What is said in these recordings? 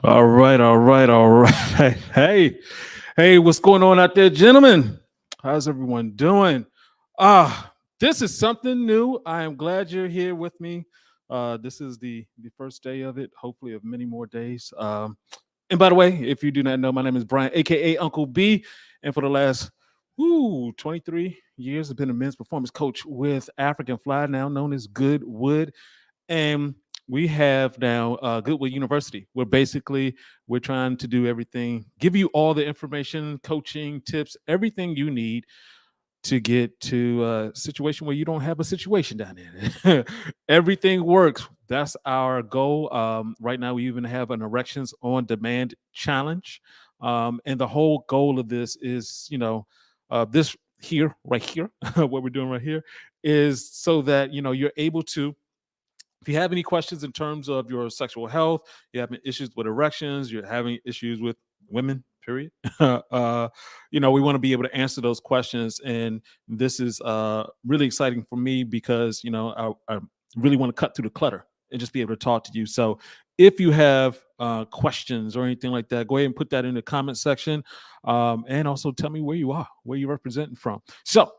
All right, all right, all right. Hey, what's going on out there, gentlemen? How's everyone doing? This is something new. I am glad you're here with me. This is the first day of it, hopefully of many more days. And by the way, if you do not know, my name is Brian, aka Uncle B, and for the last 23 years, I've been a men's performance coach with African Fly, now known as Goodwood. And we have now Goodwood University, where basically we're trying to do everything, give you all the information, coaching, tips, everything you need to get to a situation where you don't have a situation down there. Everything works. That's our goal. Right now, we even have an Erections on Demand challenge. And the whole goal of this is, this here, right here, what we're doing right here, is so that, you're able to if you have any questions in terms of your sexual health, you having issues with erections, you're having issues with women, period. We want to be able to answer those questions. And this is really exciting for me because, I really want to cut through the clutter and just be able to talk to you. So if you have questions or anything like that, go ahead and put that in the comment section. And also tell me where you are, where you're representing from. So,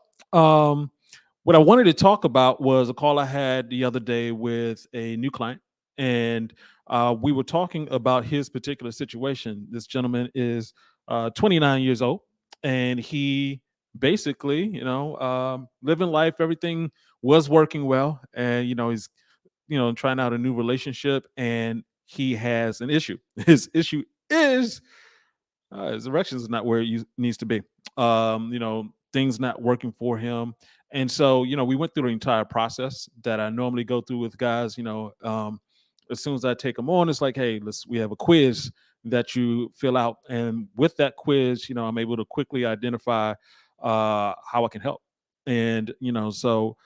what I wanted to talk about was a call I had the other day with a new client, and we were talking about his particular situation. This gentleman is 29 years old, and he basically, living life. Everything was working well, and he's trying out a new relationship, and he has an issue. His issue is his erections is not where it needs to be. Things not working for him, and so we went through the entire process that I normally go through with guys. As soon as I take them on, it's like, hey, we have a quiz that you fill out, and with that quiz, I'm able to quickly identify how I can help, and so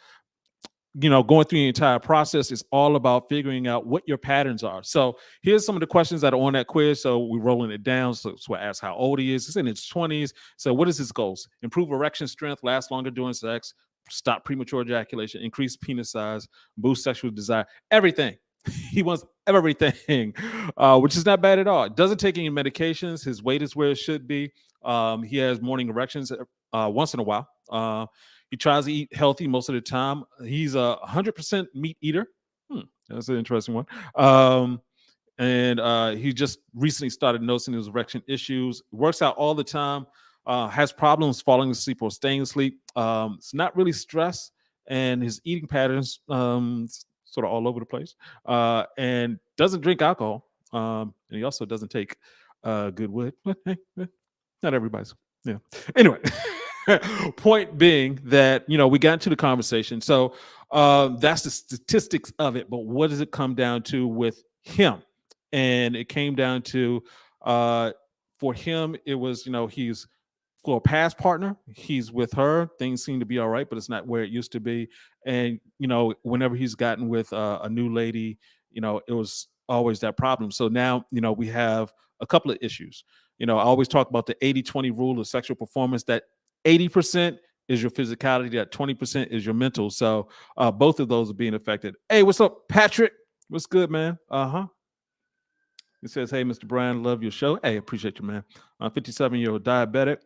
going through the entire process is all about figuring out what your patterns are. So here's some of the questions that are on that quiz. So we're rolling it down. So I ask how old he is. He's in his 20s. So what is his goals? Improve erection strength, last longer during sex, stop premature ejaculation, increase penis size, boost sexual desire, everything. He wants everything, which is not bad at all. Doesn't take any medications. His weight is where it should be. He has morning erections once in a while. He tries to eat healthy most of the time. He's a 100% meat eater. That's an interesting one. And he just recently started noticing his erection issues. Works out all the time. Has problems falling asleep or staying asleep. It's not really stress, and his eating patterns sort of all over the place. And doesn't drink alcohol. And he also doesn't take good wood. But hey, not everybody's. Yeah. Anyway. Point being that we got into the conversation, so that's the statistics of it. But what does it come down to with him? And it came down to for him, it was he's for a past partner, he's with her. Things seem to be all right, but it's not where it used to be. And whenever he's gotten with a new lady, it was always that problem. So now we have a couple of issues. I always talk about the 80-20 rule of sexual performance, that 80% is your physicality, that 20% is your mental. So both of those are being affected. Hey, what's up, Patrick? What's good, man? He says, hey, Mr. Bryan, love your show. Hey, appreciate you, man. 57-year-old diabetic,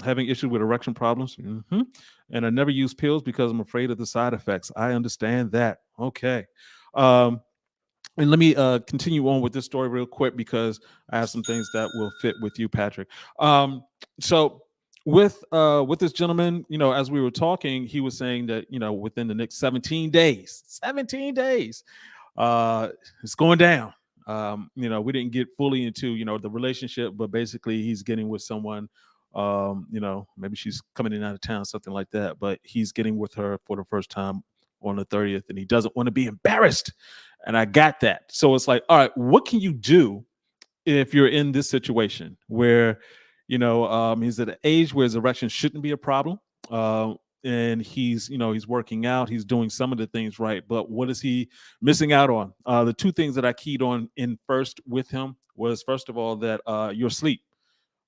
having issues with erection problems. And I never use pills because I'm afraid of the side effects. I understand that. Okay. And let me continue on with this story real quick because I have some things that will fit with you, Patrick. So with this gentleman, as we were talking, he was saying that within the next 17 days, it's going down. We didn't get fully into the relationship, but basically he's getting with someone. Maybe she's coming in out of town, something like that. But he's getting with her for the first time on the 30th, and he doesn't want to be embarrassed. And I got that. So it's like, all right, what can you do if you're in this situation where he's at an age where his erection shouldn't be a problem, and he's working out, he's doing some of the things right, but what is he missing out on? The two things that I keyed on in first with him was, first of all, that your sleep.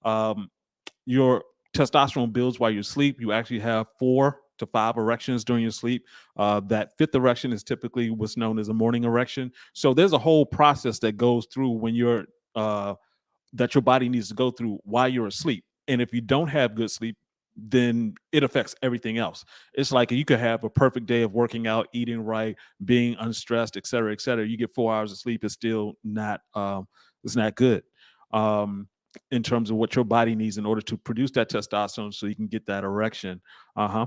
Your testosterone builds while you sleep. You actually have 4 to 5 erections during your sleep. That fifth erection is typically what's known as a morning erection. So there's a whole process that goes through when you're uh, that your body needs to go through while you're asleep. And if you don't have good sleep, then it affects everything else. It's like you could have a perfect day of working out, eating right, being unstressed, et cetera, et cetera. You get 4 hours of sleep, it's not good. Um, in terms of what your body needs in order to produce that testosterone so you can get that erection. Uh-huh.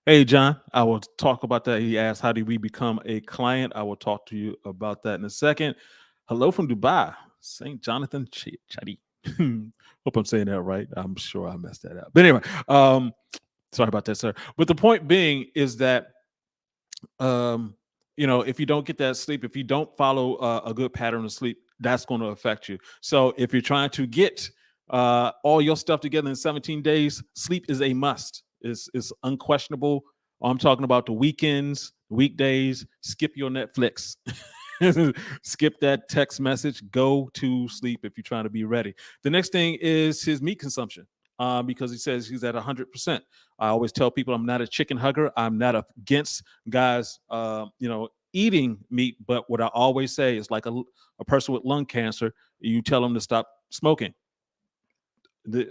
Hey, John, I will talk about that. He asked, how do we become a client? I will talk to you about that in a second. Hello from Dubai, St. Jonathan Chadi. Hope I'm saying that right. I'm sure I messed that up. But anyway, sorry about that, sir. But the point being is that um, if you don't get that sleep, if you don't follow a good pattern of sleep, that's going to affect you. So if you're trying to get all your stuff together in 17 days, sleep is a must. It's unquestionable. I'm talking about the weekends, weekdays. Skip your Netflix. Skip that text message. Go to sleep if you're trying to be ready. The next thing is his meat consumption. Because he says he's at 100%. I always tell people I'm not a chicken hugger. I'm not against guys, eating meat. But what I always say is like a person with lung cancer, you tell them to stop smoking.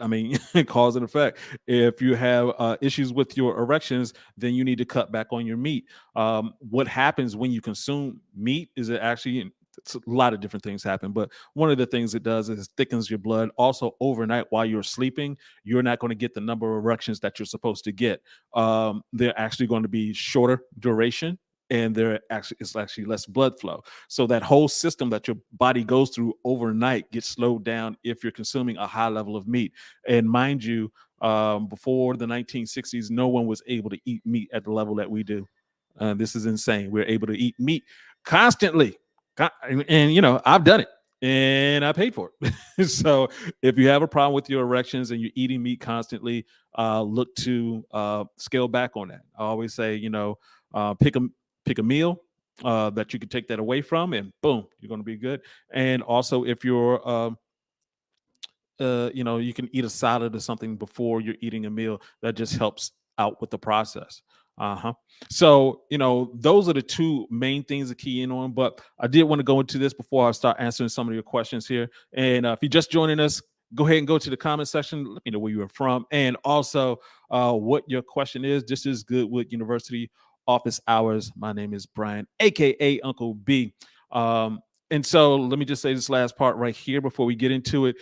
I mean, cause and effect. If you have issues with your erections, then you need to cut back on your meat. What happens when you consume meat is it actually, it's a lot of different things happen, but one of the things it does is it thickens your blood. Also, overnight while you're sleeping, you're not going to get the number of erections that you're supposed to get. They're actually going to be shorter duration, and it's actually less blood flow. So that whole system that your body goes through overnight gets slowed down if you're consuming a high level of meat. And mind you, before the 1960s, no one was able to eat meat at the level that we do. This is insane. We're able to eat meat constantly, and I've done it and I paid for it. So if you have a problem with your erections and you're eating meat constantly, look to scale back on that. I always say, pick a meal that you can take that away from, and boom, you're going to be good. And also, if you're you can eat a salad or something before you're eating a meal. That just helps out with the process. Uh-huh. So, those are the two main things to key in on. But I did want to go into this before I start answering some of your questions here. And if you're just joining us, go ahead and go to the comment section. Let me know where you are from, and also what your question is. This is Goodwood University Office Hours. My name is Brian, aka Uncle B. And so let me just say this last part right here before we get into it.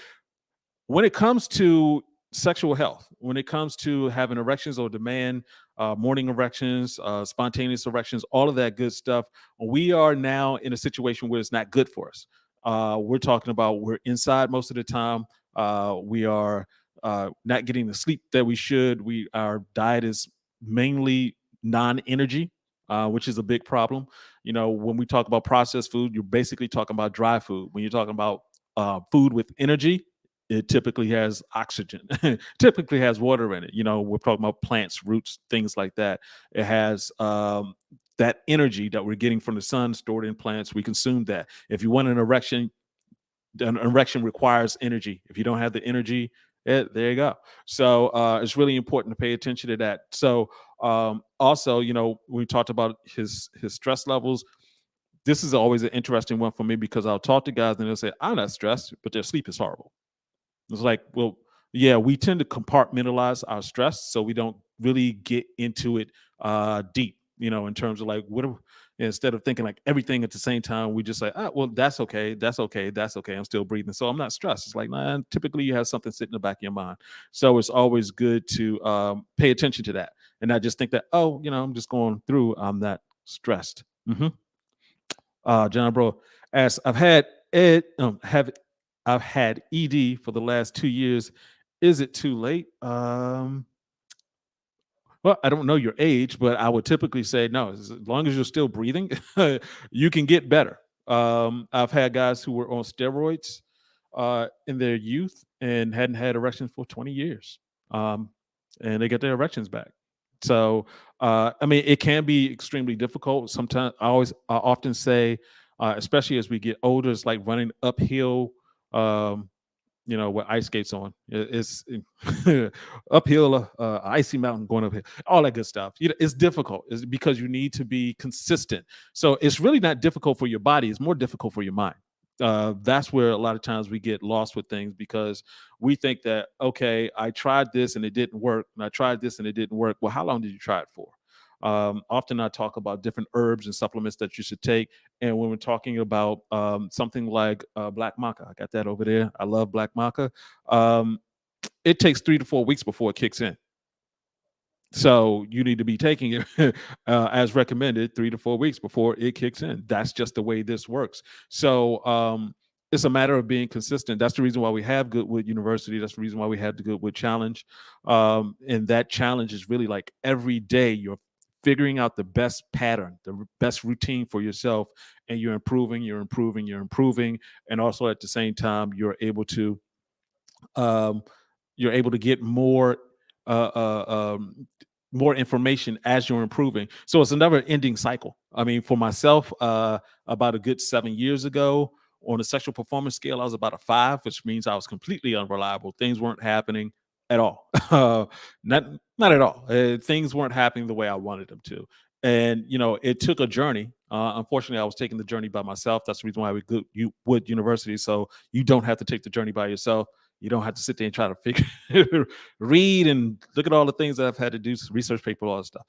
When it comes to sexual health, when it comes to having erections or demand, morning erections, spontaneous erections, all of that good stuff, we are now in a situation where it's not good for us. We're talking about we're inside most of the time. We are not getting the sleep that we should. Our diet is mainly non-energy, which is a big problem. When we talk about processed food, you're basically talking about dry food. When you're talking about food with energy, it typically has oxygen, typically has water in it. We're talking about plants, roots, things like that. It has that energy that we're getting from the sun stored in plants. We consume that. If you want an erection requires energy. If you don't have the energy, there you go. So it's really important to pay attention to that. So also, we talked about his stress levels. This is always an interesting one for me because I'll talk to guys and they'll say, I'm not stressed, but their sleep is horrible. It's like, well, yeah, we tend to compartmentalize our stress so we don't really get into it deep, in terms of like, instead of thinking like everything at the same time, we just say, well, that's okay, that's okay, that's okay. I'm still breathing, so I'm not stressed. It's like, nah, typically you have something sitting in the back of your mind. So it's always good to pay attention to that and not just think that, I'm just going through, I'm not stressed. John Bro asks, I've had ED for the last 2 years. Is it too late? Well, I don't know your age, but I would typically say no. As long as you're still breathing, you can get better. I've had guys who were on steroids in their youth and hadn't had erections for 20 years, and they get their erections back. So, I mean, it can be extremely difficult. Sometimes I often say, especially as we get older, it's like running uphill. Um, with ice skates on. It's uphill, icy mountain going uphill, all that good stuff. It's difficult. It's because you need to be consistent. So it's really not difficult for your body. It's more difficult for your mind. That's where a lot of times we get lost with things because we think that, okay, I tried this and it didn't work, and I tried this and it didn't work. Well, how long did you try it for? Often I talk about different herbs and supplements that you should take. And when we're talking about something like black maca, I got that over there. I love black maca. Um, it takes 3 to 4 weeks before it kicks in. So you need to be taking it as recommended 3 to 4 weeks before it kicks in. That's just the way this works. So it's a matter of being consistent. That's the reason why we have Goodwood University. That's the reason why we had the Goodwood Challenge. And that challenge is really like every day you're figuring out the best pattern, the best routine for yourself, and you're improving, you're improving, you're improving. And also at the same time, um, you're able to get uh, uh, um, more information as you're improving. So it's a never ending cycle. I mean, for myself, about a good 7 years ago, on a sexual performance scale, I was about a 5, which means I was completely unreliable. Things weren't happening at all. not not at all. Things weren't happening the way I wanted them to. And it took a journey. Unfortunately, I was taking the journey by myself. That's the reason why we go you Wood University. So you don't have to take the journey by yourself. You don't have to sit there and try to figure, read and look at all the things that I've had to do, research paper, all that stuff.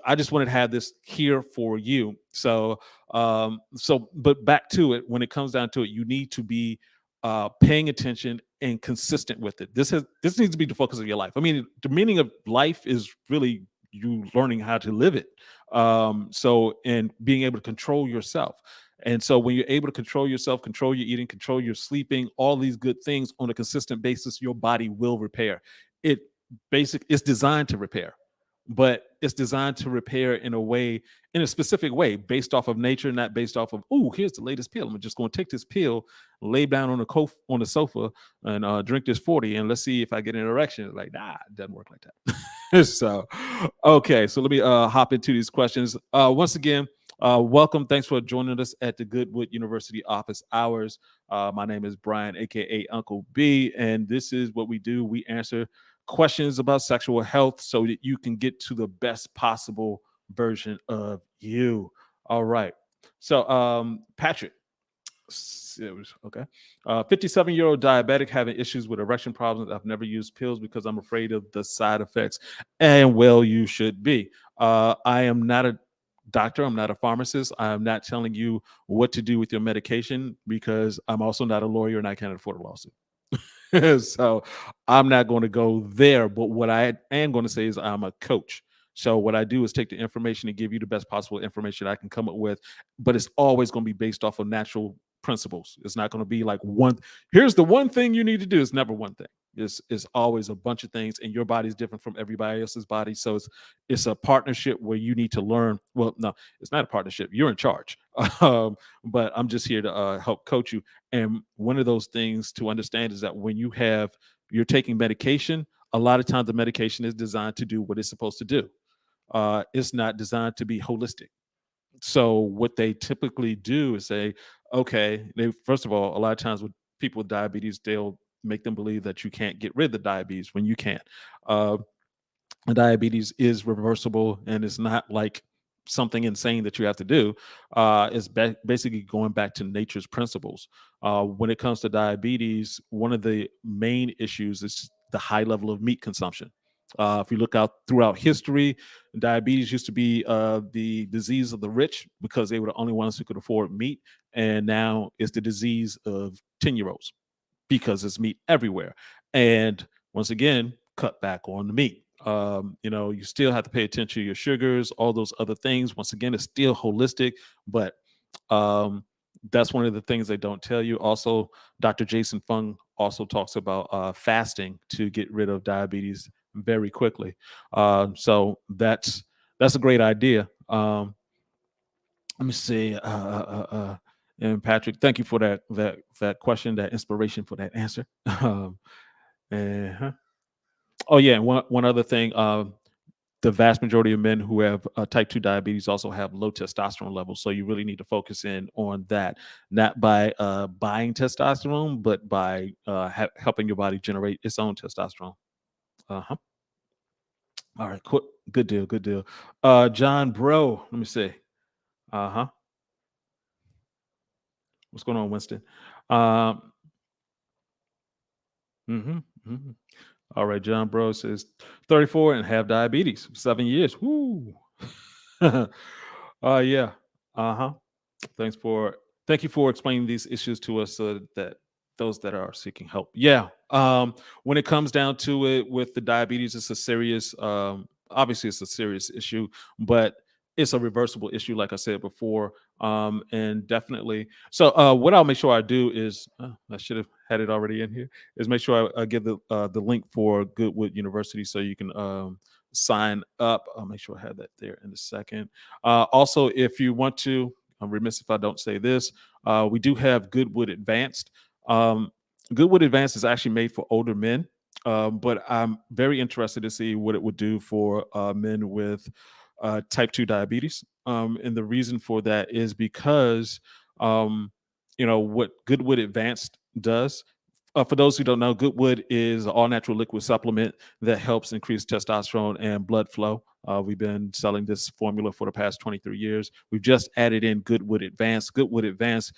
I just wanted to have this here for you. But back to it, when it comes down to it, you need to be paying attention and consistent with it. This needs to be the focus of your life. I mean, the meaning of life is really you learning how to live it. And being able to control yourself. And so when you're able to control yourself, control your eating, control your sleeping, all these good things on a consistent basis, your body will repair. It it's designed to repair, but it's designed to repair in a specific way, based off of nature, not based off of, oh, here's the latest pill. I'm just going to take this pill, lay down on the sofa, and drink this 40, and let's see if I get an erection. Like, nah, it doesn't work like that. So, okay, so let me hop into these questions. Once again, welcome. Thanks for joining us at the Goodwood University office hours. My name is Brian, aka Uncle B, and this is what we do. We answer questions about sexual health so that you can get to the best possible version of you. All right. So, Patrick, it was okay. 57-year-old diabetic having issues with erection problems. I've never used pills because I'm afraid of the side effects. And well, you should be. I am not a doctor. I'm not a pharmacist. I'm not telling you what to do with your medication because I'm also not a lawyer and I can't afford a lawsuit. So I'm not going to go there. But what I am going to say is I'm a coach. So what I do is take the information and give you the best possible information I can come up with, but it's always going to be based off of natural principles. It's not going to be like here's the one thing you need to do. It's never one thing. It's always a bunch of things, and your body's different from everybody else's body. So it's a partnership where you need to learn. Well, no, it's not a partnership. You're in charge. But I'm just here to help coach you. And one of those things to understand is that when you're taking medication, a lot of times the medication is designed to do what it's supposed to do. It's not designed to be holistic. So what they typically do is say, okay, they first of all, a lot of times with people with diabetes, they'll make them believe that you can't get rid of the diabetes when you can't. Uh, Diabetes is reversible and it's not like something insane that you have to do. Basically going back to nature's principles. When it comes to diabetes, one of the main issues is the high level of meat consumption. If you look out throughout history, diabetes used to be the disease of the rich because they were the only ones who could afford meat. And now it's the disease of 10-year-olds because it's meat everywhere. And once again, cut back on the meat. You still have to pay attention to your sugars, all those other things. Once again, it's still holistic, but um, that's one of the things they don't tell you. Also, Dr. Jason Fung also talks about fasting to get rid of diabetes very quickly. So that's a great idea. Let me see. And Patrick, thank you for that question, that inspiration for that answer. Uh-huh. Oh yeah, and one other thing. The vast majority of men who have type 2 diabetes also have low testosterone levels. So you really need to focus in on that, not by buying testosterone, but by helping your body generate its own testosterone. Uh-huh. All right, cool. Good deal, good deal. John Bro, let me see. Uh-huh. What's going on, Winston? Um, mhm, mhm. All right, John Bro says 34 and have diabetes, 7 years. Woo. Yeah. Uh-huh. Thanks for Thank you for explaining these issues to us so that those that are seeking help. Yeah. When it comes down to it with the diabetes, it's a serious obviously it's a serious issue, but it's a reversible issue, like I said before. And definitely what I'll make sure I do is I should have had it already in here, is make sure I give the link for Goodwood University so you can sign up. I'll make sure I have that there in a second. Also, if you want to, I'm remiss if I don't say this. We do have Goodwood Advanced. Um, Goodwood Advanced is actually made for older men, but I'm very interested to see what it would do for men with type 2 diabetes. And the reason for that is because, um, what Goodwood Advanced does. For those who don't know, Goodwood is an all natural liquid supplement that helps increase testosterone and blood flow. We've been selling this formula for the past 23 years. We've just added in Goodwood Advanced. Goodwood Advanced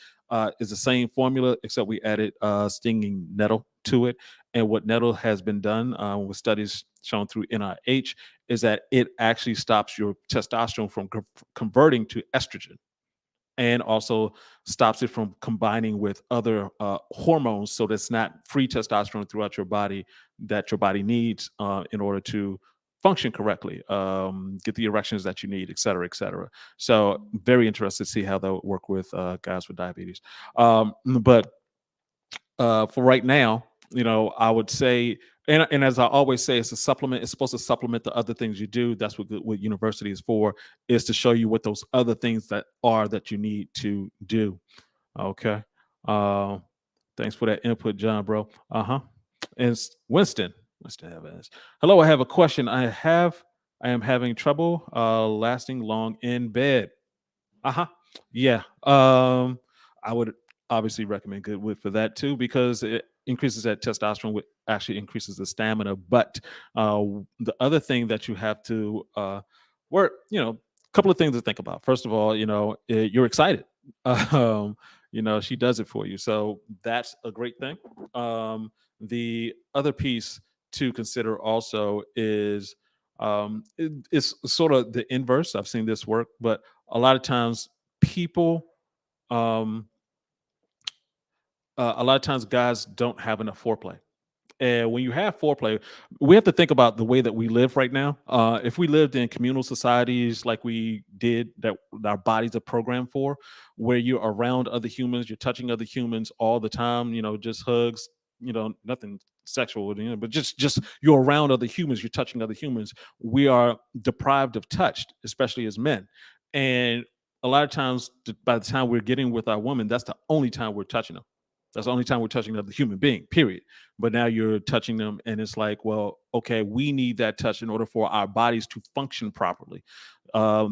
is the same formula, except we added stinging nettle to it. And what nettle has been done with studies shown through NIH is that it actually stops your testosterone from converting to estrogen, and also stops it from combining with other hormones, so that's not free testosterone throughout your body that your body needs in order to function correctly, get the erections that you need, et cetera, et cetera. So very interested to see how that would work with guys with diabetes. But for right now, I would say, and as I always say, it's a supplement. It's supposed to supplement the other things you do. That's what university is for, is to show you what those other things that you need to do. Okay. Uh, Thanks for that input, John, bro. Uh-huh. And Winston. Winston Evans. Hello, I have a question. I am having trouble lasting long in bed. Uh-huh. Yeah. I would obviously recommend Goodwood for that too, because it increases that testosterone, which actually increases the stamina. But the other thing that you have to work, a couple of things to think about. First of all, you're excited. Um, she does it for you. So that's a great thing. The other piece to consider also is it's sort of the inverse. I've seen this work, but a lot of times people um a lot of times guys don't have enough foreplay, and when you have foreplay, we have to think about the way that we live right now. If we lived in communal societies like we did, that our bodies are programmed for, where you're around other humans, you're touching other humans all the time, just hugs, nothing sexual, but just you're around other humans, you're touching other humans. We are deprived of touch, especially as men. And a lot of times, by the time we're getting with our woman, that's the only time we're touching them. That's the only time we're touching another human being, period. But now you're touching them, and it's like, well, okay, we need that touch in order for our bodies to function properly.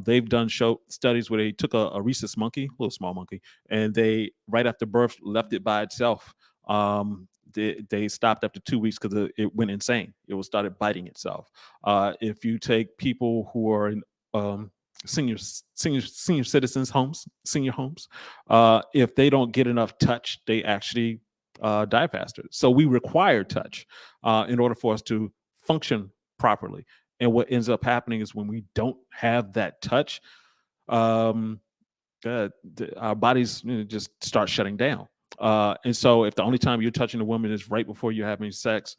They've done show studies where they took a rhesus monkey, a little small monkey, and they, right after birth, left it by itself. They stopped after 2 weeks because it went insane. It was started biting itself. If you take people who are in um, senior citizens homes, senior homes, if they don't get enough touch, they actually die faster. So we require touch in order for us to function properly. And what ends up happening is when we don't have that touch, um, our bodies just start shutting down. And so if the only time you're touching a woman is right before you're having sex,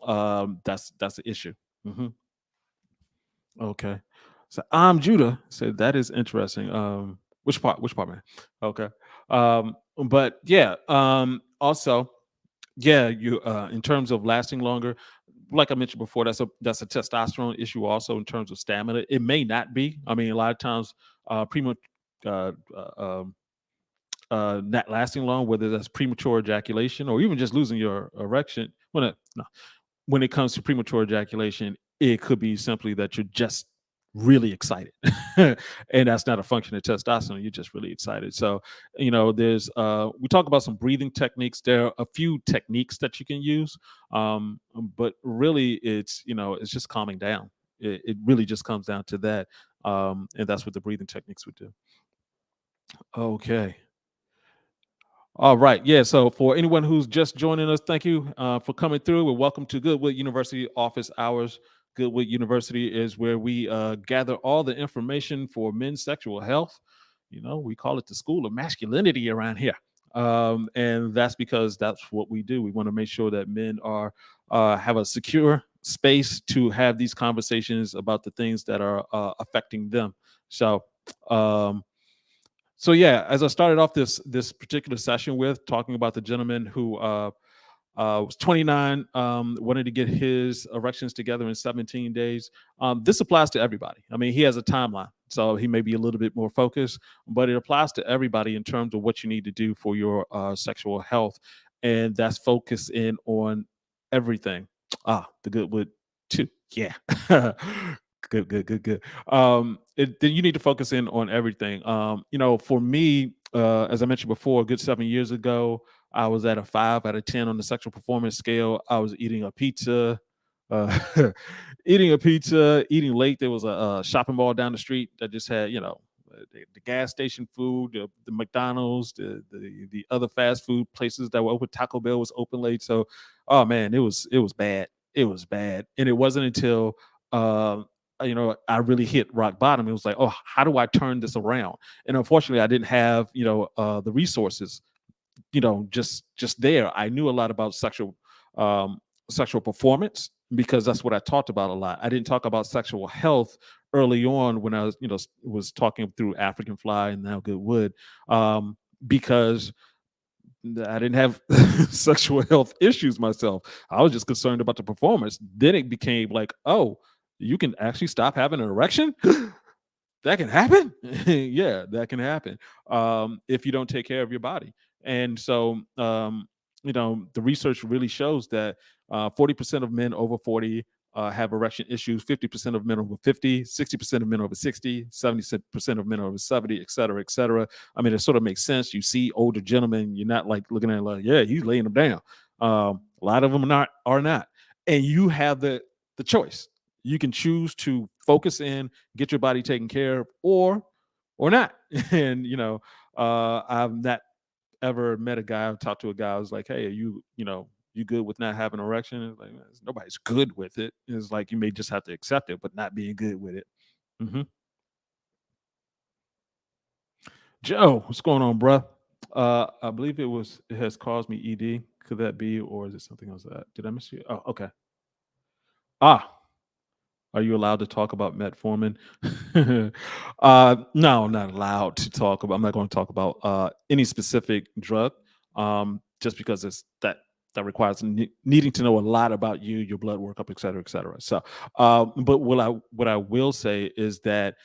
that's the issue. Hmm. Okay. So I'm Judah said that is interesting. Which part? Which part, man? Okay. But yeah. Also, yeah. You in terms of lasting longer, like I mentioned before, that's a testosterone issue. Also, in terms of stamina, it may not be. I mean, a lot of times, premature. Uh, uh, um, not lasting long, whether that's premature ejaculation or even just losing your erection. No, when it comes to premature ejaculation, it could be simply that you're just really excited. And that's not a function of testosterone. You're just really excited. So, there's we talk about some breathing techniques. There are a few techniques that you can use. But really it's just calming down. It really just comes down to that. And that's what the breathing techniques would do. Okay. All right. Yeah. So for anyone who's just joining us, thank you for coming through and welcome to Goodwood University office hours. Goodwood University is where we gather all the information for men's sexual health. You know, we call it the school of masculinity around here. And that's because that's what we do. We want to make sure that men are have a secure space to have these conversations about the things that are affecting them. So, um, so yeah, as I started off this particular session with talking about the gentleman who was 29, wanted to get his erections together in 17 days. This applies to everybody. I mean, he has a timeline, so he may be a little bit more focused, but it applies to everybody in terms of what you need to do for your sexual health, and that's focus in on everything. The good wood too. Yeah. Good, good, good, good. Then you need to focus in on everything. You know, for me, as I mentioned before, a good 7 years ago, I was at a 5 out of 10 on the sexual performance scale. I was eating a pizza, uh, eating a pizza, eating late. There was a shopping mall down the street that just had, you know, the gas station food, the McDonald's, the other fast food places that were open. Taco Bell was open late. So, oh man, it was bad. It was bad, and it wasn't until I really hit rock bottom. It was like, oh, how do I turn this around? And unfortunately, I didn't have the resources just there. I knew a lot about um, sexual performance because that's what I talked about a lot. I didn't talk about sexual health early on when I was was talking through African Fly and Now Good Wood, because I didn't have sexual health issues myself. I was just concerned about the performance. Then it became like, oh, you can actually stop having an erection. That can happen. Yeah, that can happen if you don't take care of your body. And so, the research really shows that 40% of men over 40 have erection issues, 50% of men over 50, 60% of men over 60, 70% of men over 70, et cetera, et cetera. I mean, it sort of makes sense. You see older gentlemen, you're not like looking at it like, yeah, he's laying them down. A lot of them are not. And you have the choice. You can choose to focus in, get your body taken care of, or not. And I've not ever met a guy or talked to a guy who's like, hey, are you good with not having an erection? It's like, man, nobody's good with it. It's like you may just have to accept it, but not being good with it. hmm Joe, what's going on, bruh? I believe it has caused me ED. Could that be, or is it something else? Did I miss you? Oh, okay. Ah, are you allowed to talk about metformin? No, not allowed to talk about. I'm not going to talk about any specific drug, just because that requires needing to know a lot about you, your blood workup, et cetera, et cetera. So, but what I will say is that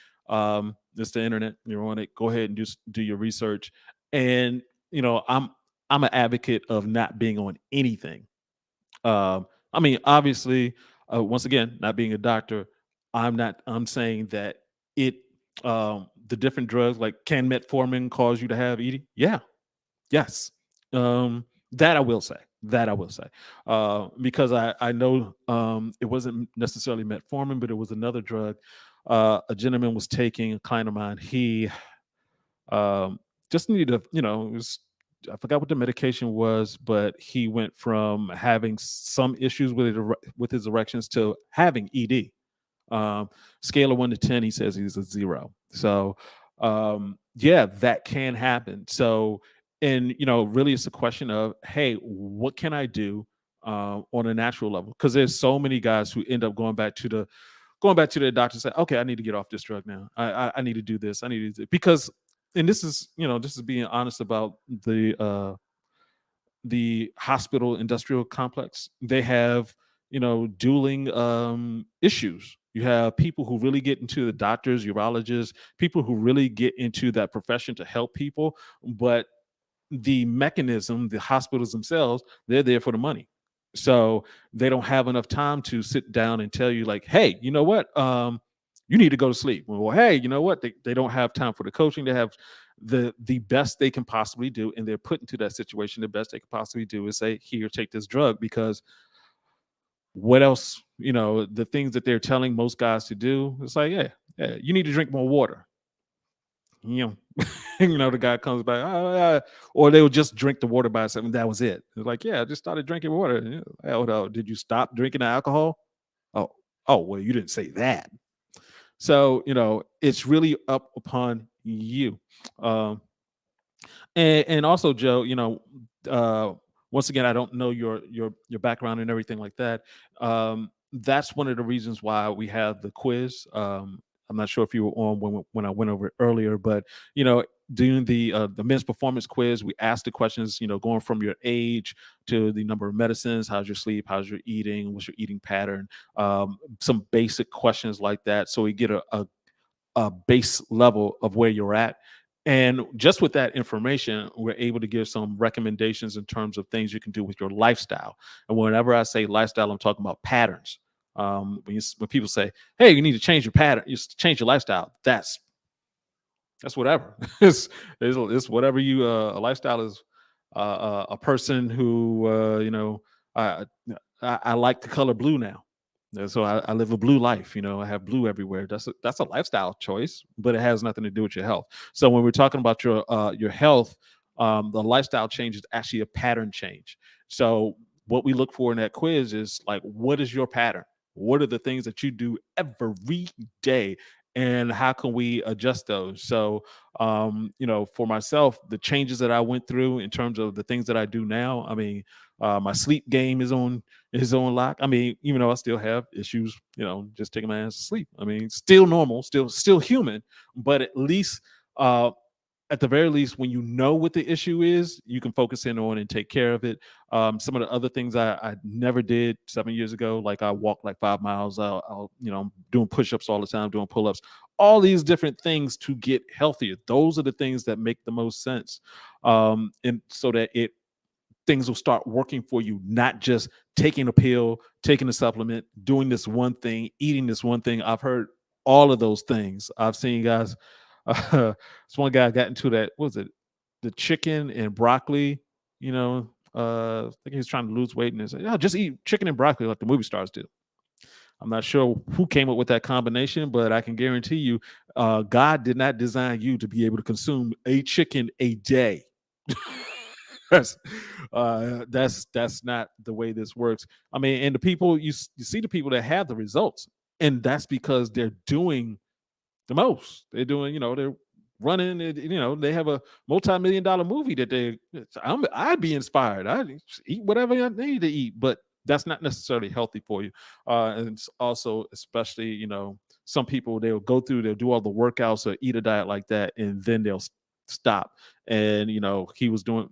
it's the internet. You're on it. Go ahead and just do your research. And I'm an advocate of not being on anything. I mean, obviously, once again, not being a doctor, I'm not. I'm saying that it, the different drugs like can metformin cause you to have ED? Yeah, yes. That I will say. That I will say, because I know it wasn't necessarily metformin, but it was another drug. A gentleman was taking, a client of mine. He just needed it was, I forgot what the medication was, but he went from having some issues with his erections to having ED. Scale of 1 to 10, he says he's a 0. So, yeah, that can happen. So, and really, it's a question of, hey, what can I do on a natural level? Because there's so many guys who end up going back to their doctor and say, okay, I need to get off this drug now. I need to do this. I need to do because, and this is being honest about the hospital industrial complex. They have dueling issues. You have people who really get into the doctors, urologists, people who really get into that profession to help people, but the mechanism, the hospitals themselves, they're there for the money. So they don't have enough time to sit down and tell you, like, hey, you know what? You need to go to sleep. Well, hey, you know what? They don't have time for the coaching. They have the best they can possibly do, and they're put into that situation. The best they can possibly do is say, here, take this drug, because what else, the things that they're telling most guys to do, it's like, yeah, yeah, you need to drink more water. you know, the guy comes back, oh, yeah. Or they would just drink the water by itself. And that was it. It's like, yeah, I just started drinking water. Hold on, did you stop drinking the alcohol? Oh, oh, well, you didn't say that. So, it's really up upon you. Um, and also, Joe, uh, once again, I don't know your background and everything like that. That's one of the reasons why we have the quiz. I'm not sure if you were on when I went over it earlier, but you know, doing the men's performance quiz, we asked the questions, going from your age to the number of medicines, how's your sleep, how's your eating, what's your eating pattern, some basic questions like that, so we get a base level of where you're at. And just with that information, we're able to give some recommendations in terms of things you can do with your lifestyle. And whenever I say lifestyle, I'm talking about patterns. When people say, "Hey, you need to change your pattern, you change your lifestyle," that's whatever. It's whatever you a lifestyle is. A person who I, I like the color blue now. And so I live a blue life. I have blue everywhere. That's a lifestyle choice, but it has nothing to do with your health. So when we're talking about your health, the lifestyle change is actually a pattern change. So what we look for in that quiz is like, what is your pattern? What are the things that you do every day? And how can we adjust those? So, for myself, the changes that I went through in terms of the things that I do now, I mean, my sleep game is on lock. I mean, even though I still have issues, just taking my ass to sleep. I mean, still normal, still human, but at the very least, when you know what the issue is, you can focus in on and take care of it. Some of the other things I never did 7 years ago, like I walk like 5 miles. I'm doing push-ups all the time, doing pull-ups, all these different things to get healthier. Those are the things that make the most sense, and so that things will start working for you, not just taking a pill, taking a supplement, doing this one thing, eating this one thing. I've heard all of those things. I've seen guys. This one guy got into that. What was it? The chicken and broccoli. I think he was trying to lose weight, and he said, "Yeah, just eat chicken and broccoli like the movie stars do." I'm not sure who came up with that combination, but I can guarantee you, God did not design you to be able to consume a chicken a day. that's that's not the way this works. I mean, and the people you see the people that have the results, and that's because they're doing the most. They're doing, they're running it, they have a multi-million-dollar movie that I'd be inspired. I'd eat whatever I need to eat, but that's not necessarily healthy for you. And it's also, especially, some people they'll do all the workouts or eat a diet like that, and then they'll stop. And he was doing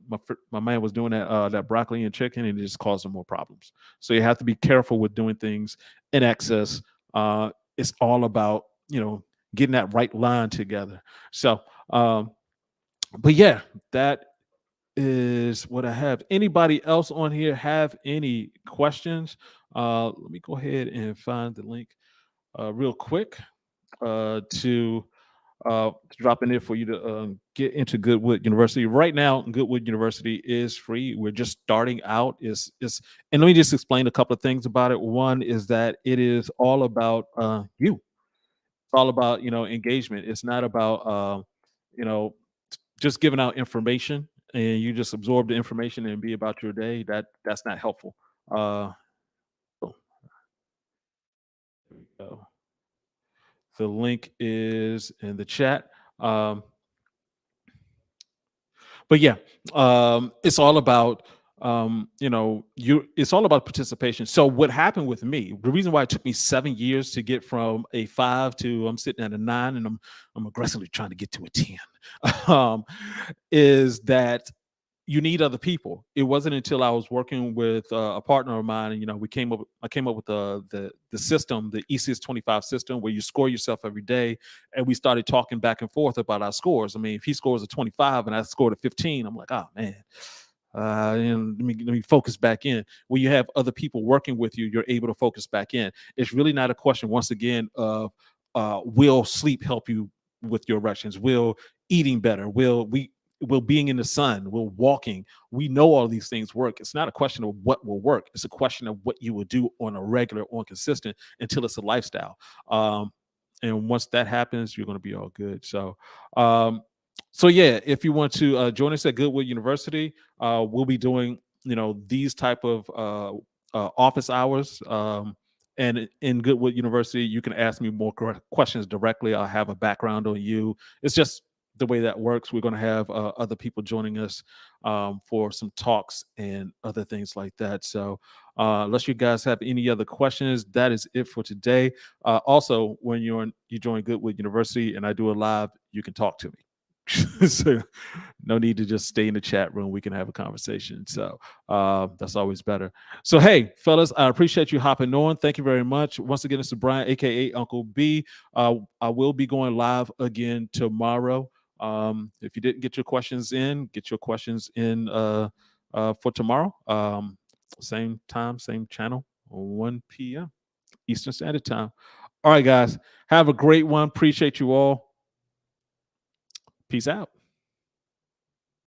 my man was doing that broccoli and chicken, and it just caused him more problems. So you have to be careful with doing things in excess. It's all about getting that right line together. So, but yeah, that is what I have. Anybody else on here have any questions? Let me go ahead and find the link real quick to drop in there for you to get into Goodwood University. Right now, Goodwood University is free. We're just starting out. And let me just explain a couple of things about it. One is that it is all about you. It's all about engagement. It's not about you know just giving out information and you just absorb the information and be about your day. That's not helpful. So, uh, the link is in the chat. Um, but yeah, it's all about it's all about participation. So what happened with me, the reason why it took me 7 years to get from a 5 to I'm sitting at a 9, and I'm aggressively trying to get to a 10, um, is that you need other people. It wasn't until I was working with a partner of mine, and I came up with the system, the ECS 25 system, where you score yourself every day, and we started talking back and forth about our scores. I mean, if he scores a 25 and I scored a 15, I'm like, oh man. And let me focus back in. When you have other people working with you, you're able to focus back in. It's really not a question, once again, of will sleep help you with your erections? Will eating better? Will being in the sun? Will walking? We know all these things work. It's not a question of what will work. It's a question of what you will do on a regular, on consistent, until it's a lifestyle. And once that happens, you're going to be all good. Um, so yeah, if you want to join us at Goodwood University, we'll be doing these type of office hours. And in Goodwood University, you can ask me more questions directly. I'll have a background on you. It's just the way that works. We're going to have other people joining us for some talks and other things like that. So unless you guys have any other questions, that is it for today. Also, when you join Goodwood University and I do a live, you can talk to me. So no need to just stay in the chat room. We can have a conversation. So that's always better. So hey, fellas, I appreciate you hopping on. Thank you very much. Once again, it's Brian, aka Uncle B. I will be going live again tomorrow. If you didn't get your questions in, get your questions in for tomorrow. Same time, same channel, 1 p.m. Eastern Standard Time. All right, guys. Have a great one. Appreciate you all. Peace out.